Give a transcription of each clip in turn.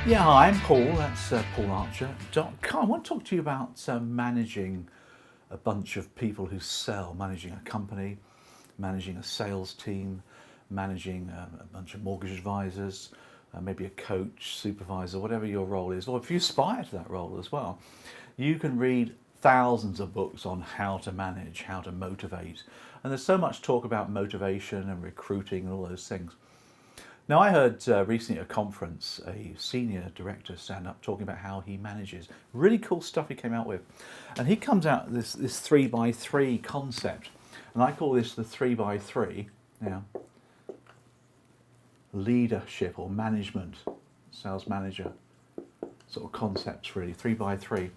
Yeah, hi, I'm Paul. That's PaulArcher.com. I want to talk to you about managing a bunch of people who sell, managing a company, managing a sales team, managing a bunch of mortgage advisors, maybe a coach, supervisor, whatever your role is, or if you aspire to that role as well. You can read thousands of books on how to manage, how to motivate. And there's so much talk about motivation and recruiting and all those things. Now, I heard recently at a conference a senior director stand up talking about how he manages. Really cool stuff he came out with. And he comes out with this 3x3 concept. And I call this the 3x3, leadership or management, sales manager sort of concepts really, 3x3.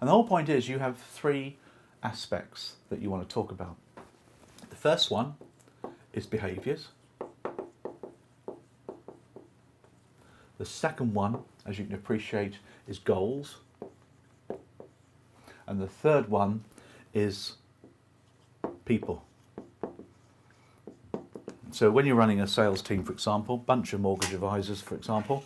And the whole point is you have three aspects that you want to talk about. The first one is behaviours. The second one, as you can appreciate, is goals. And the third one is people. So when you're running a sales team, for example, bunch of mortgage advisors, for example,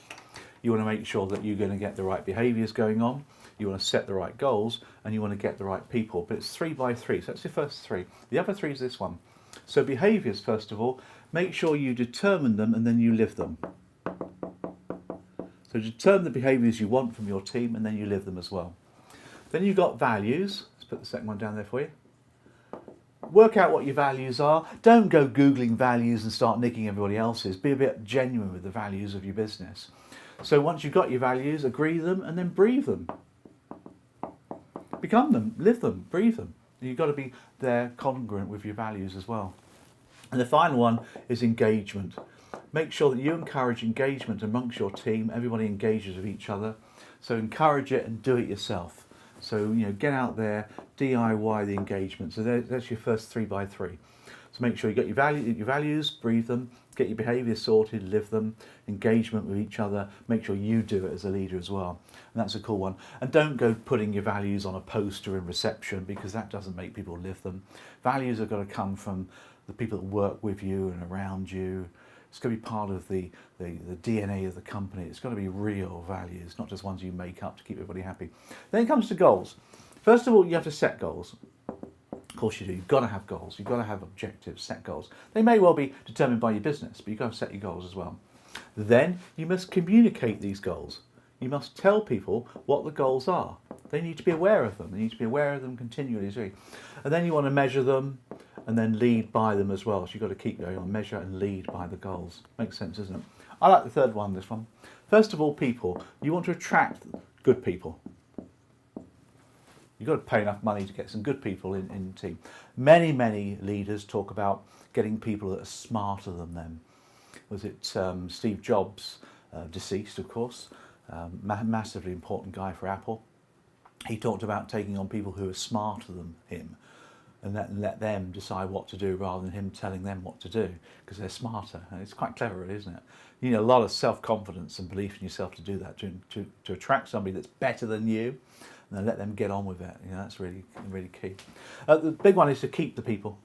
you want to make sure that you're going to get the right behaviours going on, you want to set the right goals, and you want to get the right people. But it's 3x3, so that's your first three. The other three is this one. So behaviours, first of all, make sure you determine them and then you live them. So determine the behaviours you want from your team and then you live them as well. Then you've got values. Let's put the second one down there for you. Work out what your values are. Don't go Googling values and start nicking everybody else's. Be a bit genuine with the values of your business. So once you've got your values, agree them and then breathe them. Become them, live them, breathe them. You've got to be there congruent with your values as well. And the final one is engagement. Make sure that you encourage engagement amongst your team. Everybody engages with each other. So encourage it and do it yourself. So, get out there, DIY the engagement. So that's your first 3x3. So make sure you get your values, breathe them, get your behaviours sorted, live them, engagement with each other. Make sure you do it as a leader as well. And that's a cool one. And don't go putting your values on a poster in reception because that doesn't make people live them. Values are going to come from the people that work with you and around you. It's going to be part of the DNA of the company. It's got to be real values, not just ones you make up to keep everybody happy. Then it comes to goals. First of all, you have to set goals. Of course you do. You've got to have goals. You've got to have objectives, set goals. They may well be determined by your business, but you've got to set your goals as well. Then you must communicate these goals. You must tell people what the goals are. They need to be aware of them. They need to be aware of them continually. And then you want to measure them and then lead by them as well. So you've got to keep going on, measure and lead by the goals. Makes sense, doesn't it? I like the third one, this one. First of all, people. You want to attract good people. You've got to pay enough money to get some good people in the team. Many leaders talk about getting people that are smarter than them. Was it Steve Jobs, deceased of course, massively important guy for Apple. He talked about taking on people who are smarter than him and let them decide what to do rather than him telling them what to do because they're smarter. And it's quite clever, really, isn't it? You need a lot of self-confidence and belief in yourself to do that, to attract somebody that's better than you and then let them get on with it. That's really key. The big one is to keep the people.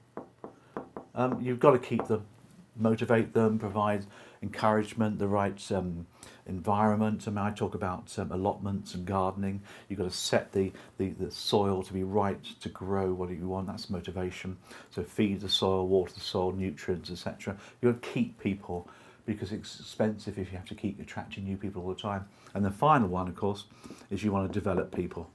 You've got to keep them, motivate them, provide encouragement, the right environment. I talk about allotments and gardening. You've got to set the soil to be right to grow what you want. That's motivation. So feed the soil, water the soil, nutrients, etc. You've got to keep people because it's expensive if you have to keep attracting new people all the time. And the final one, of course, is you want to develop people.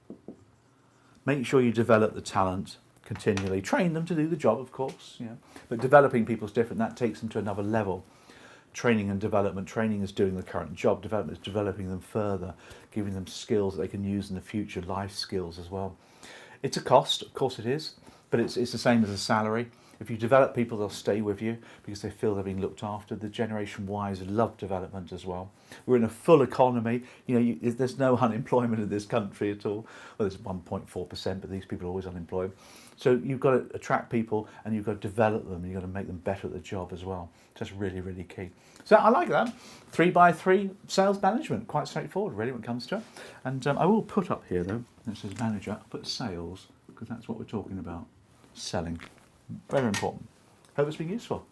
Make sure you develop the talent continually. Train them to do the job, of course, but developing people is different. That takes them to another level. Training and development. Training is doing the current job. Development is developing them further, giving them skills that they can use in the future, life skills as well. It's a cost, of course it is, but it's the same as a salary. If you develop people, they'll stay with you because they feel they're being looked after. The Generation Ys love development as well. We're in a full economy. There's no unemployment in this country at all. Well, there's 1.4%, but these people are always unemployed. So you've got to attract people and you've got to develop them and you've got to make them better at the job as well. So that's really key. So I like that. 3x3 sales management. Quite straightforward, really, when it comes to it. And I will put up here, though, it says manager, I'll put sales because that's what we're talking about. Selling. Very important. Hope it's been useful.